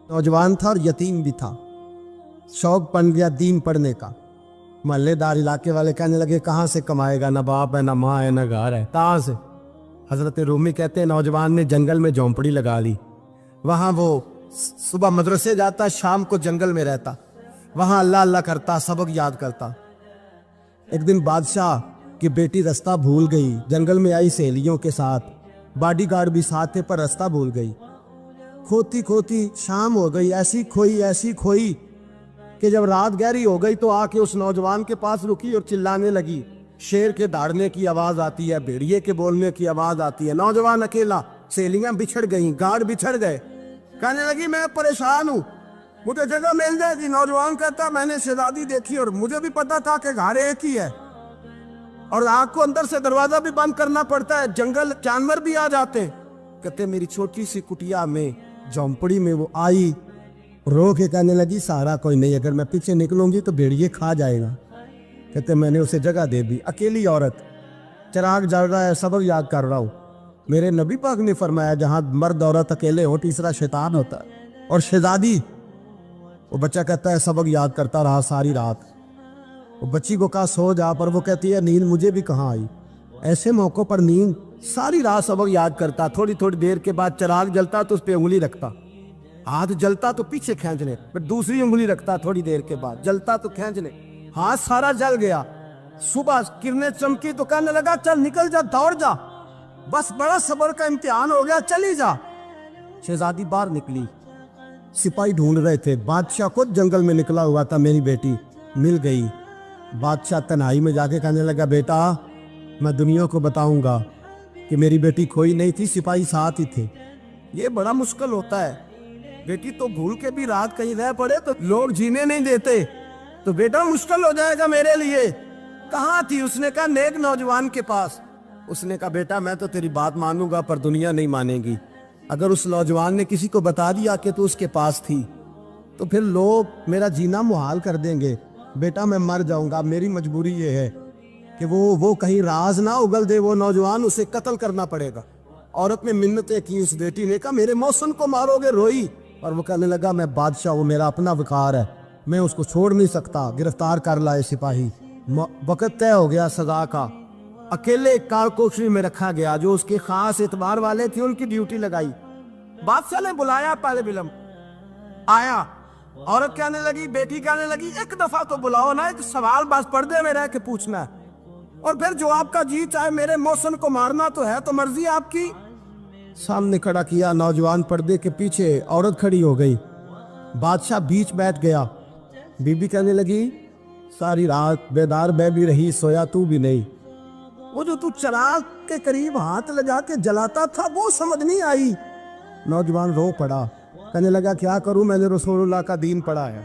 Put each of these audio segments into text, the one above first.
नौजवान था और यतीम भी था। शौक बन गया दीन पढ़ने का। मोहल्लेदार इलाके वाले कहने लगे कहाँ से कमाएगा, ना बाप है, ना माँ है, ना घर है, कहाँ से। हजरत रूमी कहते हैं नौजवान ने जंगल में झोंपड़ी लगा ली। वहाँ वो सुबह मदरसे जाता, शाम को जंगल में रहता, वहाँ अल्लाह अल्लाह करता, सबक याद करता। एक दिन बादशाह की बेटी रास्ता भूल गई, जंगल में आई सहेलियों के साथ, बॉडीगार्ड भी साथ थे, पर रास्ता भूल गई। खोती खोती शाम हो गई, ऐसी खोई कि जब रात गहरी हो गई तो आके उस नौजवान के पास रुकी और चिल्लाने लगी। शेर के दहाड़ने की आवाज आती है, भेड़िए के बोलने की आवाज आती है। नौजवान अकेला, सहेलियां बिछड़ गई, गार्ड बिछड़ गए। कहने लगी मैं परेशान हूँ, मुझे जगह मिल जाएगी। नौजवान कहता मैंने शहजादी देखी और मुझे भी पता था कि घर एक ही है और आग को अंदर से दरवाजा भी बंद करना पड़ता है, जंगल जानवर भी आ जाते। कहते मेरी छोटी सी कुटिया में, झोंपड़ी में वो आई, रो के कहने लगी सहारा कोई नहीं, अगर मैं पीछे निकलूंगी तो भेड़िए खा जाएगा। कहते मैंने उसे जगह दे दी। अकेली औरत, चिराग जल रहा है, सबक याद कर रहा हूँ। मेरे नबी पाक ने फरमाया जहाँ मर्द औरत अकेले हो तीसरा शैतान होता है। और शहजादी, वो बच्चा कहता है सबक याद करता रहा सारी रात। वो बच्ची को कहा सो जा, पर वो कहती है नींद मुझे भी कहाँ आई। ऐसे मौक़ों पर नींद, सारी रात सबक याद करता। थोड़ी थोड़ी देर के बाद चिराग जलता तो उस पर उंगली रखता, हाथ जलता तो पीछे खींच ले, फिर दूसरी उंगली रखता, थोड़ी देर के बाद जलता तो खींच ले, हाथ सारा जल गया। सुबह किरणें चमकी तो कहने लगा चल निकल जा, दौड़ जा, बस बड़ा सब्र का इम्तिहान हो गया, चली जा। शहजादी बाहर निकली, सिपाही ढूंढ रहे थे। बादशाह खुद जंगल में निकला हुआ था, मेरी बेटी मिल गई। बादशाह तन्हाई में जाके कहने लगा बेटा मैं दुनिया को बताऊंगा कि मेरी बेटी खोई नहीं थी, सिपाही साथ ही थे। ये बड़ा मुश्किल होता है, बेटी तो भूल के भी रात कहीं रह पड़े तो लोग जीने नहीं देते, तो बेटा मुश्किल हो जाएगा मेरे लिए। कहाँ थी? उसने कहा नेक नौजवान के पास। उसने कहा बेटा मैं तो तेरी बात मानूंगा पर दुनिया नहीं मानेगी। अगर उस नौजवान ने किसी को बता दिया कि तू उसके पास थी तो फिर लोग मेरा जीना मुहाल कर देंगे। बेटा मैं मर जाऊंगा, मेरी मजबूरी ये है कि वो कहीं राज ना उगल दे वो नौजवान, उसे कत्ल करना पड़ेगा। औरत ने मिन्नतें की, उस बेटी ने कहा मेरे मौसम को मारोगे, रोई। और वो कहने लगा मैं बादशाह, वो मेरा अपना विकार है, मैं उसको छोड़ नहीं सकता। गिरफ्तार कर लाए सिपाही। वक्त तय हो गया सजा का। अकेले कारकोशरी में रखा गया, जो उसके खास एतबार वाले थे उनकी ड्यूटी लगाई। बादशाह ने बुलाया, पहले बिलम आया। औरत कहने लगी, बेटी कहने लगी एक दफा तो बुलाओ ना, एक सवाल बस पर्दे में रह के पूछना है और फिर जो आपका जी चाहे। मेरे मौसम को मारना तो है, तो मर्जी आपकी। सामने खड़ा किया, नौजवान पर्दे के पीछे, औरत खड़ी हो गई। बादशाह बीच बैठ गया। बीबी कहने लगी सारी रात बेदार मैं भी रही, सोया तू भी नहीं। वो जो तू चिराग के करीब हाथ लगा के जलाता था वो समझ नहीं आई। नौजवान रो पड़ा, कहने लगा क्या करूं, मैंने रसूलुल्लाह का दीन पढ़ा है,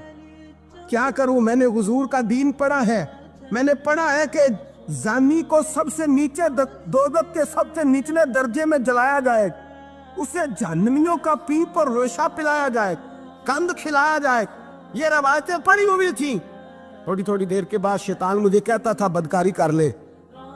क्या करूं, मैंने हुजूर का दीन पढ़ा है। मैंने पढ़ा है कि जानी को सबसे नीचे दोज़ख के सबसे निचले दर्जे में जलाया जाए, उसे जहन्नमियों का पीप और रेशा पिलाया जाए, कंद खिलाया जाए। ये रवायतें पड़ी हुई थी। थोड़ी थोड़ी देर के बाद शैतान मुझे कहता था बदकारी कर ले।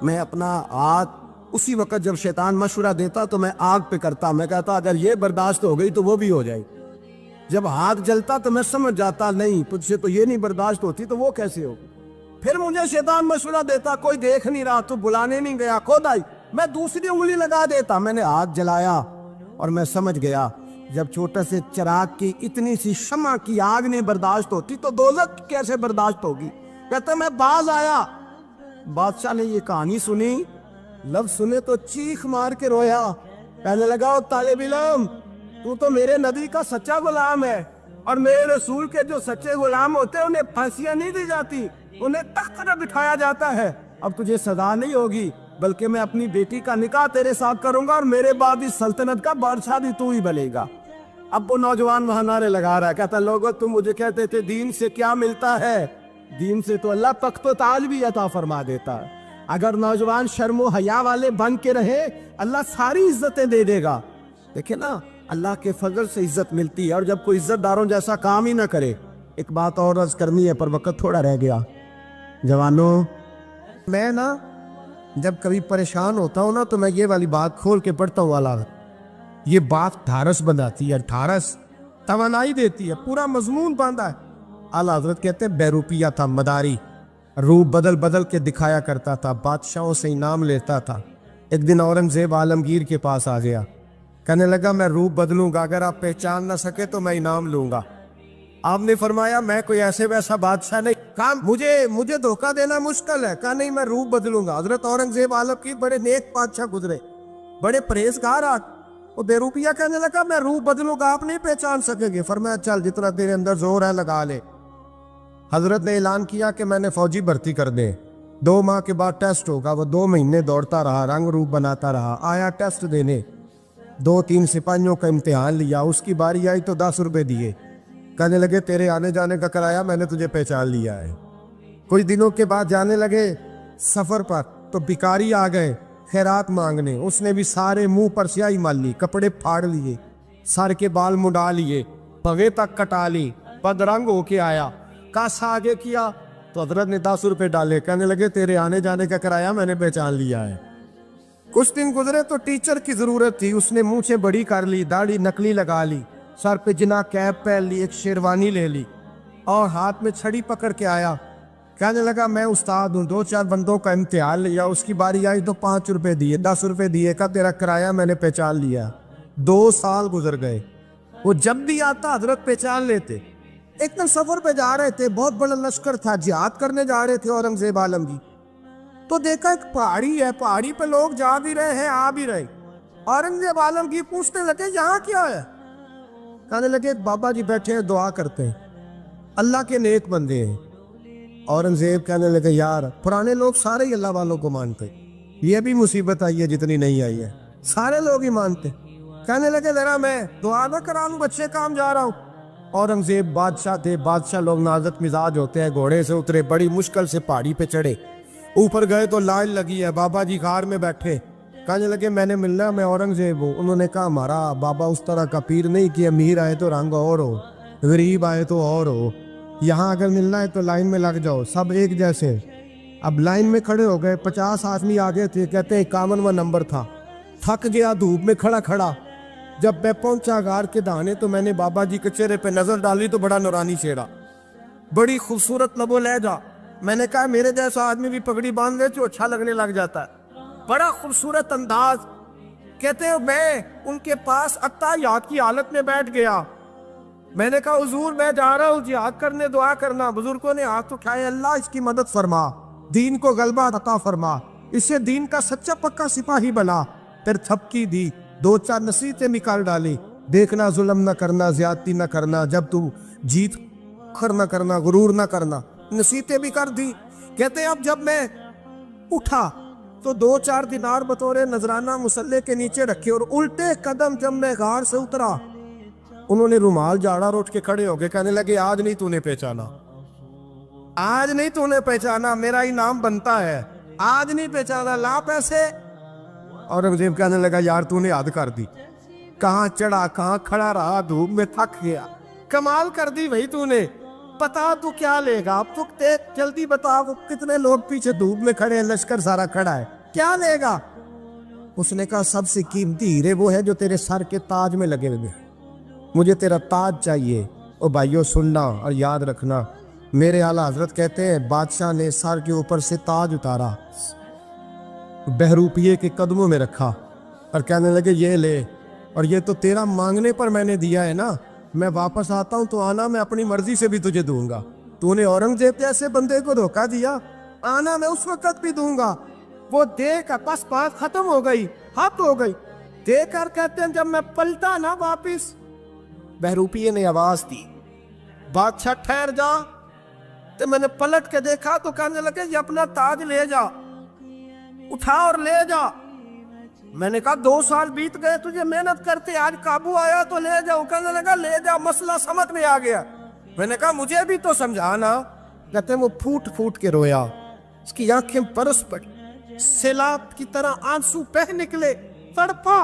मैं अपना हाथ उसी वक्त जब शैतान मशवरा देता तो मैं आग पे करता। मैं कहता अगर ये बर्दाश्त हो गई तो वो भी हो जाएगी। जब हाथ जलता तो मैं समझ जाता नहीं तुझसे तो ये नहीं बर्दाश्त होती तो वो कैसे होगी। फिर मुझे शैतान मशवरा देता कोई देख नहीं रहा, तो बुलाने नहीं गया, खुद आई, मैं दूसरी उंगली लगा देता। मैंने हाथ जलाया और मैं समझ गया जब छोटे से चिराग की इतनी सी शमा की आग नहीं बर्दाश्त होती तो दोज़ख कैसे बर्दाश्त होगी। कहता मैं बाज आया। बादशाह ने ये कहानी सुनी, लफ्ज सुने तो चीख मार के रोया। कहने लगा तालिब इल्म तू तो मेरे नबी का सच्चा गुलाम है, और मेरे रसूल के जो सच्चे गुलाम होते हैं उन्हें फांसियां नहीं दी जाती, उन्हें तख्त पर बिठाया जाता है। अब तुझे सजा नहीं होगी, बल्कि मैं अपनी बेटी का निकाह तेरे साथ करूंगा और मेरे बाद इस सल्तनत का बादशाह भी तू ही बनेगा। अब वो नौजवान वहां नारे लगा रहा है, कहता लोगों तुम मुझे कहते थे दीन से क्या मिलता है, दीन से तो अल्लाह तख्त ताज भी अता फरमा देता है। अगर नौजवान शर्मो हया वाले बन के रहे अल्लाह सारी इज्जतें दे देगा। देखे ना अल्लाह के फजल से इज्जत मिलती है, और जब कोई इज्जतदारों जैसा काम ही ना करे। एक बात और अर्ज करनी है पर वक्त थोड़ा रह गया। जवानों मैं ना जब कभी परेशान होता हूँ ना तो मैं ये वाली बात खोल के पढ़ता हूँ। वाला ये बात ढारस बनाती है, ढारस توانائی دیتی ہے, پورا مضمون باندھا ہے. اعلیٰ حضرت کہتے ہیں بہروپیہ تھا, مداری, روح بدل بدل کے دکھایا کرتا تھا, بادشاہوں سے انعام لیتا تھا. ایک دن اورنگزیب عالمگیر کے پاس آ گیا, کہنے لگا میں روح بدلوں گا, اگر آپ پہچان نہ سکے تو میں انعام لوں گا. آپ نے فرمایا میں کوئی ایسے ویسا بادشاہ نہیں, کہا مجھے دھوکہ دینا مشکل ہے. کہا نہیں, میں روح بدلوں گا. حضرت اورنگزیب عالمگیر بڑے نیک بادشاہ گزرے, بڑے پرہیزگار. وہ بے روپیہ کہنے لگا میں روح بدلوں گا, آپ نہیں پہچان سکیں گے. فرمایا چل جتنا تیرے اندر زور ہے لگا لے. حضرت نے اعلان کیا کہ میں نے فوجی بھرتی کر دے, 2 ماہ کے بعد ٹیسٹ ہوگا. وہ 2 مہینے دوڑتا رہا, رنگ روپ بناتا رہا, آیا ٹیسٹ دینے, 2-3 سپاہیوں کا امتحان لیا. اس کی باری آئی تو 10 روپے دیے, کہنے لگے تیرے آنے جانے کا کرایہ میں نے تجھے پہچان لیا ہے. کچھ دنوں کے بعد جانے لگے سفر پر, تو بھکاری آ گئے خیرات مانگنے. اس نے بھی سارے منہ پر سیاہی مال لی, کپڑے پھاڑ لیے, سر کے بال مڈا لیے, پگے تک کٹا لی, بدرنگ ہو کے آیا. کاسا آگے کیا تو حضرت نے 10 روپے ڈالے, کہنے لگے تیرے آنے جانے کا کرایہ میں نے پہچان لیا ہے. کچھ دن گزرے تو ٹیچر کی ضرورت تھی, اس نے منہ سے بڑی کر لی, داڑھی نکلی لگا لی, سر پہ جنا کیپ پہن لی, ایک شیروانی لے لی اور ہاتھ میں چھڑی پکڑ کے آیا. کہنے لگا میں استاد ہوں, 2-4 بندوں کا امتحان لیا, اس کی باری آئی تو 5 روپے دیے, 10 روپے دیے, کا تیرا کرایہ میں نے پہچان لیا. 2 سال گزر گئے. وہ جب بھی آتا حضرت پہچان لیتے. ایک دن سفر پہ جا رہے تھے, بہت بڑا لشکر تھا, جہاد کرنے جا رہے تھے اورنگزیب عالمگیر. تو دیکھا ایک پہاڑی ہے, پہاڑی پہ لوگ جا بھی رہے ہیں آ بھی رہے. اورنگزیب عالمگیر پوچھنے لگے یہاں کیا ہے؟ کہنے لگے بابا جی بیٹھے ہیں دعا کرتے ہیں, اللہ کے نیک بندے ہیں. اورنگزیب کہنے لگے یار پرانے لوگ سارے ہی اللہ والوں کو مانتے, یہ بھی مصیبت آئی ہے جتنی نہیں آئی ہے, سارے لوگ ہی مانتے. کہنے لگے ذرا میں دعا نہ کرا لوں, بچے کام جا رہا ہوں. اورنگزیب بادشاہ تھے, بادشاہ لوگ نازک مزاج ہوتے ہیں. گھوڑے سے اترے, بڑی مشکل سے پہاڑی پہ چڑھے, اوپر گئے تو لائن لگی ہے, بابا جی غار میں بیٹھے. کہنے لگے میں نے ملنا, میں اورنگزیب ہوں. انہوں نے کہا ہمارا بابا اس طرح کا پیر نہیں کہ امیر آئے تو رنگ اور ہو, غریب آئے تو اور ہو, یہاں اگر ملنا ہے تو لائن میں لگ جاؤ, سب ایک جیسے. اب لائن میں کھڑے ہو گئے, 50 آدمی آگے تھے, کہتے ہیں 51واں نمبر تھا. تھک گیا دھوپ میں کھڑا کھڑا. جب میں پہنچا غار کے دہانے تو میں نے بابا جی کے چہرے پہ نظر ڈالی تو بڑا نورانی چہرہ, بڑی خوبصورت لب و لہجہ. میں نے کہا میرے جیسا آدمی بھی پگڑی باندھ لے تو اچھا لگنے لگ جاتا ہے, بڑا خوبصورت انداز. کہتے ہیں میں ان کے پاس اتحیات کی حالت میں بیٹھ گیا. میں نے کہا حضور میں جا رہا ہوں جہاد کرنے, دعا کرنا. بزرگوں نے ہاتھ اٹھائے, اللہ اس کی مدد فرما, دین کو غلبہ عطا فرما, اسے دین کا سچا پکا سپاہی بنا. پھر تھپکی دی, 2-4 نصیحتیں نکال ڈالی. دیکھنا ظلم نہ کرنا, زیادتی نہ کرنا, جب تو جیت کر نہ کرنا, غرور نہ کرنا, نصیحتیں بھی کر دی. کہتے ہیں اب جب میں اٹھا تو 2-4 دینار بطور نذرانہ مسلح کے نیچے رکھے, اور الٹے قدم جب میں غار سے اترا انہوں نے رومال جھاڑا اور اٹھ کے کھڑے ہو گئے. کہنے لگے آج نہیں تو نے پہچانا, آج نہیں تو نے پہچانا, میرا انعام بنتا ہے, آج نہیں پہچانا, لا پیسے. اورنگزیب کہنے لگا یار تو نے حد کر دی, کہاں چڑھا کہاں کھڑا رہا, دھوپ میں تھک گیا, کمال کر دی بھائی تو نے. بتا تو کیا لے گا, اب تو جلدی بتا, وہ کتنے لوگ پیچھے دھوپ میں کھڑے ہیں, لشکر سارا کھڑا ہے, کیا لے گا؟ اس نے کہا سب سے قیمتی ہیرے وہ ہے جو تیرے سر کے تاج میں لگے ہوئے, مجھے تیرا تاج چاہیے. او بھائیو سننا اور یاد رکھنا, میرے اعلیٰ حضرت کہتے ہیں بادشاہ نے سر کے اوپر سے تاج اتارا, بہروپیے کے قدموں میں رکھا اور کہنے لگے یہ لے, اور یہ تو تیرا مانگنے پر میں نے دیا ہے نا, میں واپس آتا ہوں تو آنا میں اپنی مرضی سے بھی تجھے دوں گا. تو نے اورنگزیب جیسے بندے کو دھوکہ دیا, آنا میں اس وقت بھی دوں گا. وہ دے کر بس بات ختم ہو گئی, حد ہو گئی. دے کر کہتے ہیں جب میں پلٹا نا واپس, بہروپیے نے آواز دی بادشاہ ٹھہر جا. تو میں نے پلٹ کے دیکھا تو کہنے لگے یہ اپنا تاج لے جا, اٹھا اور لے جا. میں نے کہا 2 سال بیت گئے تجھے محنت کرتے, آج قابو آیا تو لے جاؤ. کہنے لگا لے جا, مسئلہ سمجھ میں آ گیا. میں نے کہا مجھے بھی تو سمجھانا. کہتے ہیں وہ پھوٹ پھوٹ کے رویا, اس کی آنکھیں برس پڑی, سیلاب کی طرح آنسو بہہ نکلے, تڑپا.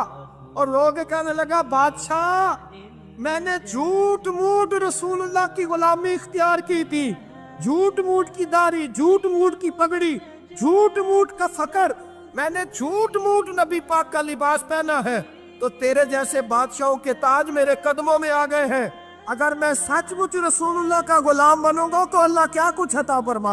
اور لوگ کہنے لگا بادشاہ میں نے جھوٹ موٹ رسول اللہ کی غلامی اختیار کی تھی, جھوٹ موٹ کی داڑھی, جھوٹ موٹ کی پگڑی, جھوٹ موٹ کا فقر, میں نے جھوٹ موٹ نبی پاک کا لباس پہنا ہے, تو تیرے جیسے بادشاہوں کے تاج میرے قدموں میں آ گئے ہیں. اگر میں سچ مچ رسول اللہ کا غلام بنوں گا تو اللہ کیا کچھ عطا فرمائے